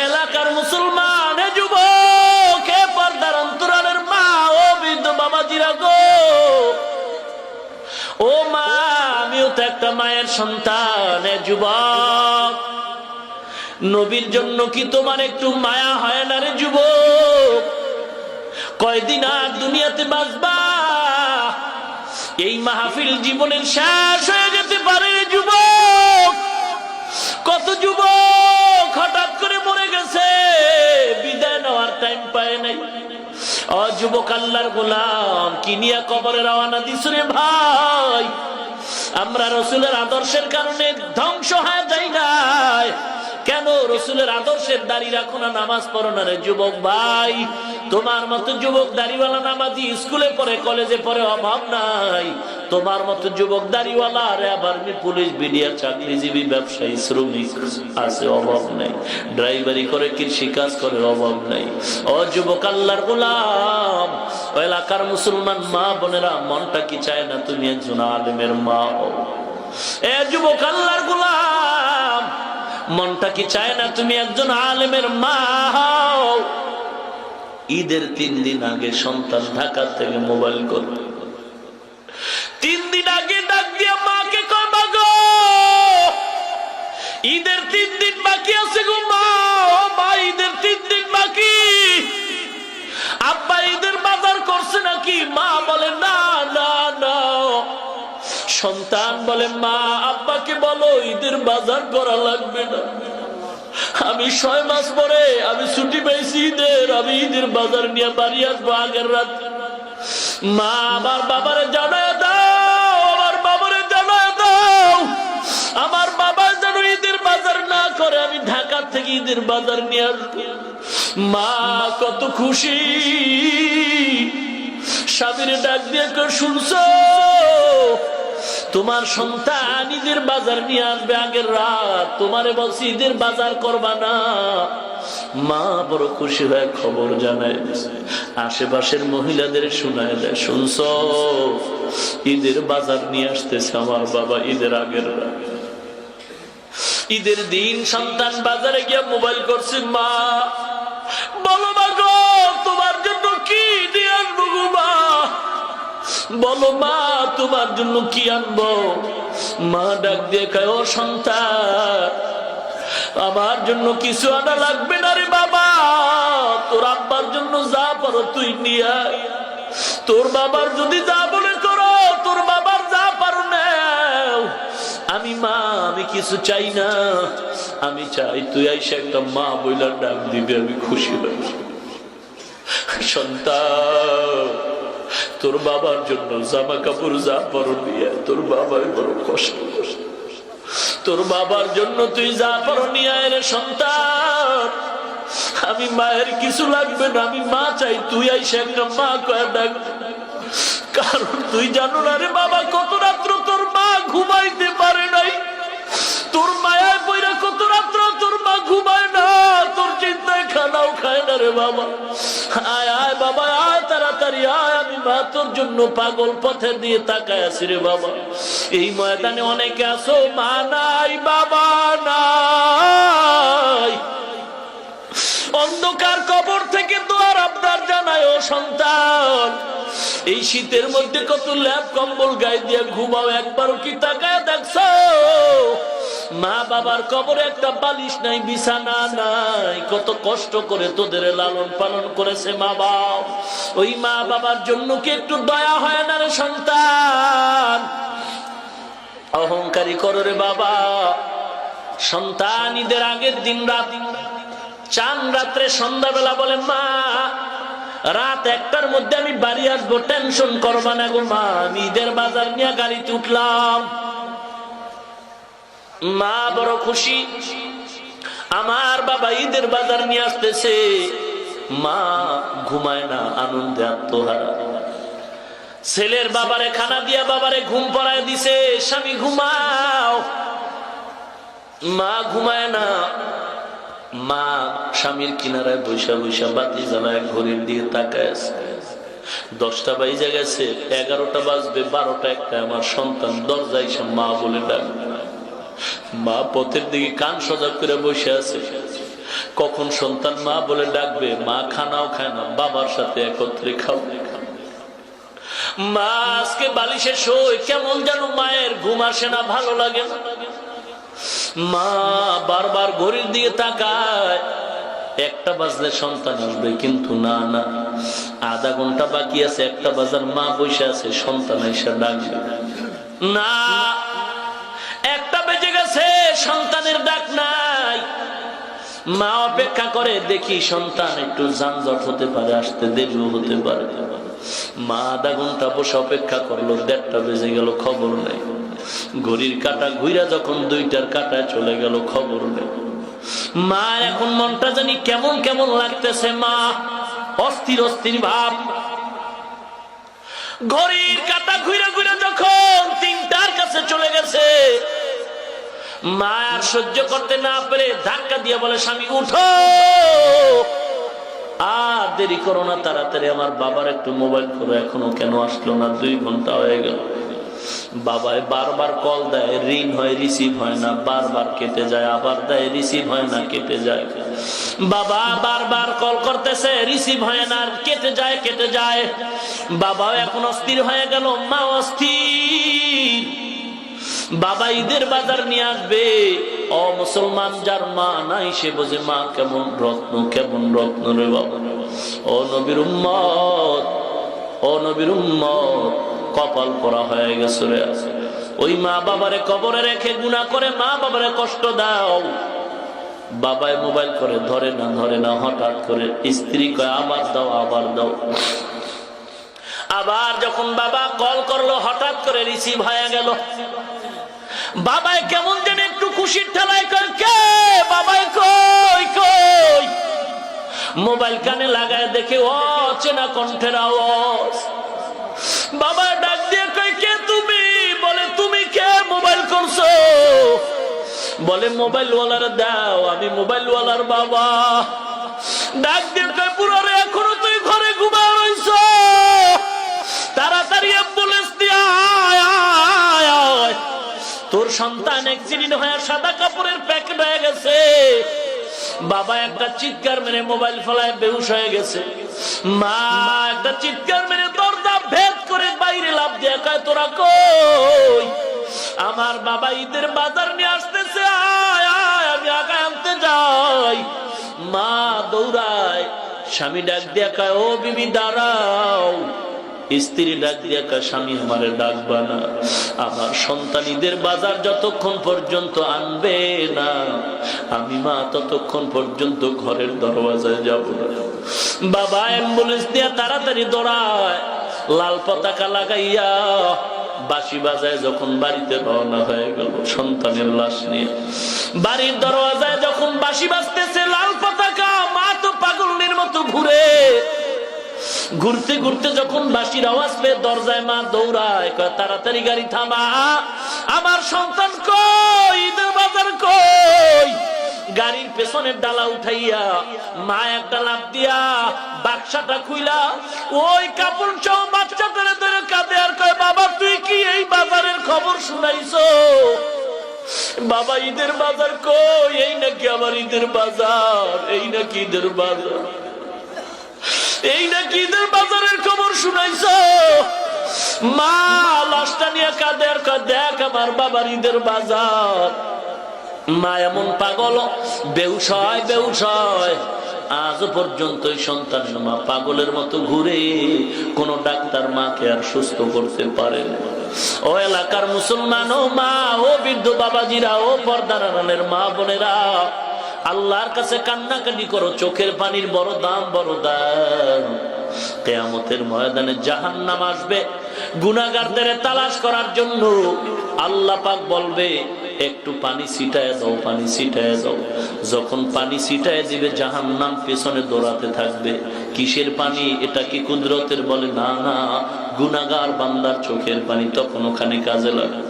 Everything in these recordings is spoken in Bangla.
এলাকার মুসলমান যুবক, পর্দার অন্তরালের মা ও বৃদ্ধ বাবাজিরা গো, ও মা, আমিও তো একটা মায়ের সন্তান। যুবক, নবীর জন্য কি তোমার একটু মায়া হয় না রে যুবক? কয়দিন আর দুনিয়াতে বাঁচবা? এই মাহফিল জীবনের শেষ হয়ে যেতে পারে রে যুবক। কত যুবক হঠাৎ করে মরে গেছে, বিদায় নেওয়ার টাইম পায় নাই। ও যুবক, আল্লাহর গোলাম, কি নিয়ে কবরে রওনা দিছ রে ভাই? আমরা রসুলের আদর্শের কারণে ধ্বংস হয়ে যাই নাই কেন? রসুলের আদর্শের দাড়ি রাখো না, নামাজ পড়ো না রে যুবক ভাই। তোমার মতো যুবক দাড়িওয়ালা নামাজি স্কুলে পড়ে, কলেজে পড়ে, অভাব নাই। তোমার মতো যুবক দাড়িওয়ালা আরে আবার পুলিশ, বিডিআর, চাকরিজীবী, ব্যবসায়ী, শ্রমিক আছে, অভাব নাই। ড্রাইভারি করে, কৃষি কাজ করে, অভাব নাই। ও যুবক, আল্লাহর গোলাম, ও এলাকার মুসলমান মা বোনেরা, মনটা কি চায় না তুমি একজন আলেমের মা হও? এ যুবক, আল্লাহর গোলাম, মনটা কি চায় না তুমি একজন আলেমের মা হও? ঈদের 3 দিন আগে সন্তান ঢাকা থেকে মোবাইল করবে, 3 দিন আগে ডাক দিয়ে মাকে কয়, মা গো, ঈদের 3 দিন বাকি আছে গো মা, ও মা, ঈদের 3 দিন বাকি। আব্বা ঈদের বাজার করছে নাকি? মা বলে না না না। সন্তান বলে, মা, আব্বাকে বলো ঈদের বাজার করা লাগবে না, আমি 6 মাস পরে আমি ছুটি পেয়েছি ঈদের, আমি ঈদের বাজার নিয়ে বাড়ি আসবো আগের রাত। মা, আমার বাবারে জানায় দাও, আমার বাবারে জানায় দাও, আমার বাবা যেন ঈদের বাজার না করে, আমি ঢাকা থেকে ঈদের বাজার নিয়ে আসবো। মা কত খুশি, স্বামীরে ডাক দিয়ে শুনছো, তোমার সন্তান ঈদের বাজার নিয়ে আসবে আগের রাত, তোমারে বলছি ঈদের বাজার করবা না। মা বড় খুশি হয়ে খবর জানায়, আশেপাশের মহিলাদের শোনায় দেয়, শুনছো, ঈদের বাজার নিয়ে আসতেছে আমার বাবা ঈদের আগের রাত। ঈদের দিন সন্তান বাজারে গিয়ে মোবাইল করছে, মা বলো মা গো, তোমার জন্য কি নিয়ে আসবো গো মা? বলো মা, তোমার জন্য কি আনবো? মা ডাক দিয়ে কয়, ও সন্তান, আমার জন্য কিছু আনা লাগবে না রে বাবা, তোর আব্বার জন্য যা পারো তুই নিয়ে আয়। তোর বাবার যদি যা বলে করো, তোর বাবার যা পারো নাও। আমি মা, আমি কিছু চাই না, আমি চাই তুই আইসা একটা মা বইলা ডাক দিবি, আমি খুশি হই। সন্তান, তোর বাবার জন্য জামা কাপড় যা পারো নিয়ে, তোর বাবার বড় কষ্ট, তোর বাবার জন্য তুই যা পারো নিয়ে রে সন্তান। আমি মায়ের কিছু লাগবে না, আমি মা চাই তুই আইসা একটা মা কয়ে ডাক। কারণ তুই জানো না রে বাবা, কত রাত্র তোর মা ঘুমাইতে পারে নাই, তোর মায়ায় পইরা কত রাত্র তোর মা ঘুমায় না, তোর চিন্তায় খানাও খায় না রে বাবা। আয় আয় বাবা, আয় তাড়াতাড়ি আয়, আমি মা তোর জন্য পাগল পথে দিয়ে তাকায় আছি রে বাবা। এই ময়দানে অনেকে আছো, মা নাই, বাবা নাই, অন্ধকার কবর থেকে দোয়ার আবদার জানায়, ও সন্তান, এই শীতের মধ্যে কত ল্যাপ কম্বল গায়ে দিয়ে ঘুমাও, একবারও কি তাকায় দেখছো? মা বাবার কবরে একটা বালিশ নাই, বিছানা নাই, কত কষ্ট করে তোদের লালন পালন করেছে মা বাবা। ওই মা বাবার জন্য কি একটু দয়া হয় না রে সন্তান? অহংকারী করো রে বাবা। সন্তান ঈদের আগের দিন রাত, চান রাত্রে সন্ধ্যাবেলা বলে, মা রাত 1টার মধ্যে আমি বাড়ি আসবো, টেনশন করবা না গো মা, আমি ঈদের বাজার নিয়ে গাড়িতে উঠলাম। মা বড় খুশি, আমার বাবা ঈদের বাজার নিয়ে আসতেছে। মা ঘুমায় না, আনন্দে আত্মহারা। ছেলের বাবারে খানা দিয়া বাবারে ঘুম পড়ায় দিছে, স্বামী ঘুমাও। মা ঘুমায় না, মা স্বামীর কিনারায় বৈশা বৈশা বাতি জ্বালায় ঘড়ির দিকে তাকায় আছে। 10টা বাজে গেছে, 11টা বাজবে, 12টা 1টা, আমার সন্তান দরজায় এসে মা বলে ডাকবে। মা পথের দিকে কান সজাগ করে বসে আছে, কখন সন্তান মা বলে ডাকবে, মা খানাও খায় না, বাবার সাথে একত্রে খাও। মা আজকে বালিশে শোয়, কেমন যেন মায়ের ঘুম আসে না, ভালো লাগে না। মা বারবার ঘড়ির দিকে তাকায়, 1টা বাজলে সন্তান আসবে, কিন্তু না না, আধা ঘন্টা বাকি আছে, 1টা বাজার, মা বসে আছে, সন্তান এসে ডাকবে না। 1টা বেজে গেছে, সন্তানের ডাক নাই। মা অপেক্ষা করে, দেখি সন্তান একটু যানজট হতে পারে, আসতে দেরিও হতে পারে। মা আধা ঘন্টা বসে অপেক্ষা করলো, 1:30 বেজে গেল, খবর নেই। ঘড়ির কাঁটা ঘুরা যখন 2টার কাঁটায় চলে গেল, খবর নেই। মা এখন মনটা জানি কেমন কেমন লাগতেছে, মা অস্থির অস্থির ভাব। ঘড়ির কাঁটা ঘুরে ঘুরে যখন 3টার কাছে চলে গেছে, মা আর সহ্য করতে না পেরে ধাক্কা দিয়ে বলে, স্বামী উঠো, আর দেরি করো না, তাড়াতাড়ি আমার বাবার একটু মোবাইল করো, এখনো কেন আসলো না, 2 ঘন্টা হয়ে গেল। বাবাই বারবার কল দেয়, রিং হয়, রিসিভ হয় না, বারবার কেটে যায়, আবার দেয়, রিসিভ হয় না, কেটে যায়। বাবা বারবার কল করতেছে, রিসিভ হয় না, কেটে যায় কেটে যায়। বাবাও এখন অস্থির হয়ে গেল, মা অস্থির। বাবা ঈদের বাজার নিয়ে আসবে, ও মুসলমান যার মা নাই সে বোঝে মা কেমন রত্ন, কেমন রত্ন রে বাবা। ও নবীর উম্মত, ও নবীর উম্মত, কপাল পরা হয়ে গেছে রে। ওই মা বাবারে কবরে রেখে গুনাহ করে মা বাবারে কষ্ট দাও। বাবায় মোবাইল করে, ধরে না ধরে না, হঠাৎ করে স্ত্রী কয় আবার দাও, আবার দাও। আবার যখন বাবা কল করলো, হঠাৎ করে রিসিভ হয়ে গেল। বাবাই কেমন যেন একটু খুশির ঠেলায় কয়, কে বাবাই, কই কই। মোবাইল কানে লাগায় দেখে অচেনা কণ্ঠের আওয়াজ। বাবা ডাক দিয়ে কয়, কে তুমি? বলে, তুমি কে, মোবাইল করছো? বলে, মোবাইল ওয়ালার দাও, আমি মোবাইল ওয়ালার বাবা। ডাক দিয়ে কয়, পুরো রে, এখনো তুই ঘরে ঘুমা রইছ, তাড়াতাড়ি অ্যাম্বুলেন্স দিয়ে আয়, তোর সন্তান অ্যাক্সিডেন্ট হয়ে সাদা কাপড়ের প্যাকেট হয়ে গেছে। বাবা একটা চিৎকার মেরে মোবাইল ফেলায় বেহুশ হয়ে গেছে। মা একটা চিৎকার মেরে দরজা ভেদ করে বাইরে লাফ দিয়ে কয়, তোরা কই? আমার বাবা ঈদের বাজার নিয়ে আসতেছে, আয় আয়, আমি আগে আনতে যাই। মা দৌড়ায়, স্বামী ডাক দিয়া কয়, ও বিবি দাঁড়াও। স্ত্রী ডাক দিয়া কয়, স্বামী আমারে ডাকবা না, আমার সন্তান ঈদের বাজার যতক্ষণ পর্যন্ত আনবে না, আমি মা ততক্ষণ পর্যন্ত ঘরের দরওয়াজায় যাব না। বাবা অ্যাম্বুলেন্স দিয়া তাড়াতাড়ি দৌড়ায়, লাল পতাকা লাগাইয়া বাঁশি বাজায় যখন বাড়িতে রওনা হয়ে গেল সন্তানের লাশ নিয়ে। বাড়ির দরওয়াজায় যখন বাঁশি বাজতেছে, লাল পতাকা, মা তো পাগলের মতো ঘুরে। ঘুরতে ঘুরতে যখন বাঁশির আওয়াজ পেয়ে দরজায় মা দৌড়ায়, তাড়াতাড়ি গাড়ি থামা, আমার সন্তান কই, ঈদের বাজার কই? গাড়ির পেছনের ডালা উঠাইয়া মা একটা লাফ দিয়া বাক্সাটা খুইলা ওই কাপড় সহ বাচ্চাটারে ধরে কাঁদে আর কয়, বাবা তুই কি এই বাজারের খবর শুনাইছো? বাবা ঈদের বাজার কই? এই নাকি আমার ঈদের বাজার, এই নাকি ঈদের বাজার, এই নাকি ঈদের বাজারের খবর শুনাইছো? মা লাশটা নিয়ে কাঁদে আর কয়, দেখ আমার বাবার ঈদের বাজার। মা এমন পাগল, বেহুশ হয় বেহুশ হয়। আজ পর্যন্ত সন্তানের মা পাগলের মতো ঘুরে, কোন ডাক্তার মাকে আর সুস্থ করতে পারে না। ও এলাকার মুসলমান, ও মা, ও বৃদ্ধ বাবাজিরা, ও পর্দার আড়ালের মা বোনেরা, আল্লাহর কাছে কান্নাকাটি করো, চোখের পানির বড় দাম, বড় দাম। কিয়ামতের ময়দানে জাহান্নাম আসবে গুনাহগারদের তালাশ করার জন্য। আল্লাহ পাক বলবে, একটু পানি ছিটায় দাও, পানি ছিটায় দাও। যখন পানি ছিটায় দিবে, জাহান্নাম পেছনে দৌড়াতে থাকবে। কিসের পানি? এটা কি কুদরতের? বলে না না, গুনাহগার বান্দার চোখের পানি। তখন ওখানে কাজে লাগে।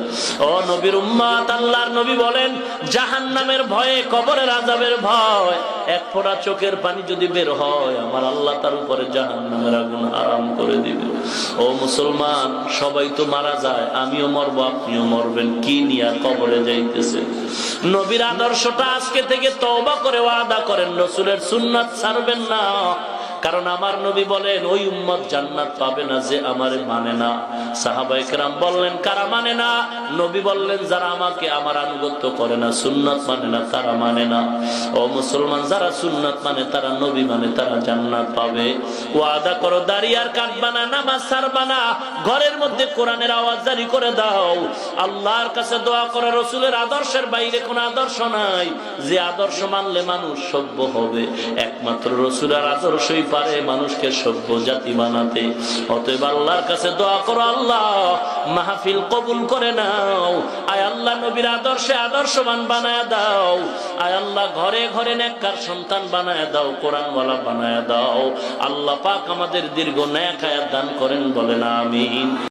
ও নবীর উম্মত, আল্লাহর নবী বলেন জাহান্নামের ভয়ে, কবরের আযাবের ভয়, এক ফোঁটা চোখের পানি যদি বের হয় আমার আল্লাহ তার উপরে জাহান্নামের আগুন হারাম করে দিবে। ও মুসলমান, সবাই তো মারা যায়, আমিও মরবো, আপনিও মরবেন, কি নিয়ে কবরে যাইতেছে? নবীর আদর্শটা আজকে থেকে তওবা করে ওয়াদা করেন, রাসূলের সুন্নাত ছাড়বেন না। কারণ আমার নবী বলেন ওই উম্মত জান্নাত পাবে না যে আমারে মানে না। সাহাবায়ে কেরাম বললেন কারা মানে না? নবী বললেন যারা আমাকে আমার আনুগত্য করে না, সুন্নাত মানে না, তারা মানে না। ও মুসলমান, যারা সুন্নাত মানে, তারা নবী মানে, তারা জান্নাত পাবে। ওয়াদা করো, দাঁড়িয়ে আর কাটবা না, নামাজ ছাড়বা না, ঘরের মধ্যে কোরআনের আওয়াজ জারি করে দাও। আল্লাহর কাছে দোয়া করে, রাসূলের আদর্শের বাইরে কোনো আদর্শ নাই, যে আদর্শ মানলে মানুষ সভ্য হবে। একমাত্র রাসূলের আদর্শই পারে মানুষকে সভ্য জাতি বানাতে। অতএব আল্লাহর কাছে দোয়া করো, আল্লাহ মাহফিল কবুল করে নাও। আয় আল্লাহ নবীর আদর্শে আদর্শবান বানায় দাও। আয় আল্লাহ ঘরে ঘরে নেককার সন্তান বানায় দাও, কোরআনওয়ালা বানায় দাও। আল্লাহ পাক আমাদের দীর্ঘ নেক হায়াত দান করেন, বলেন আমিন।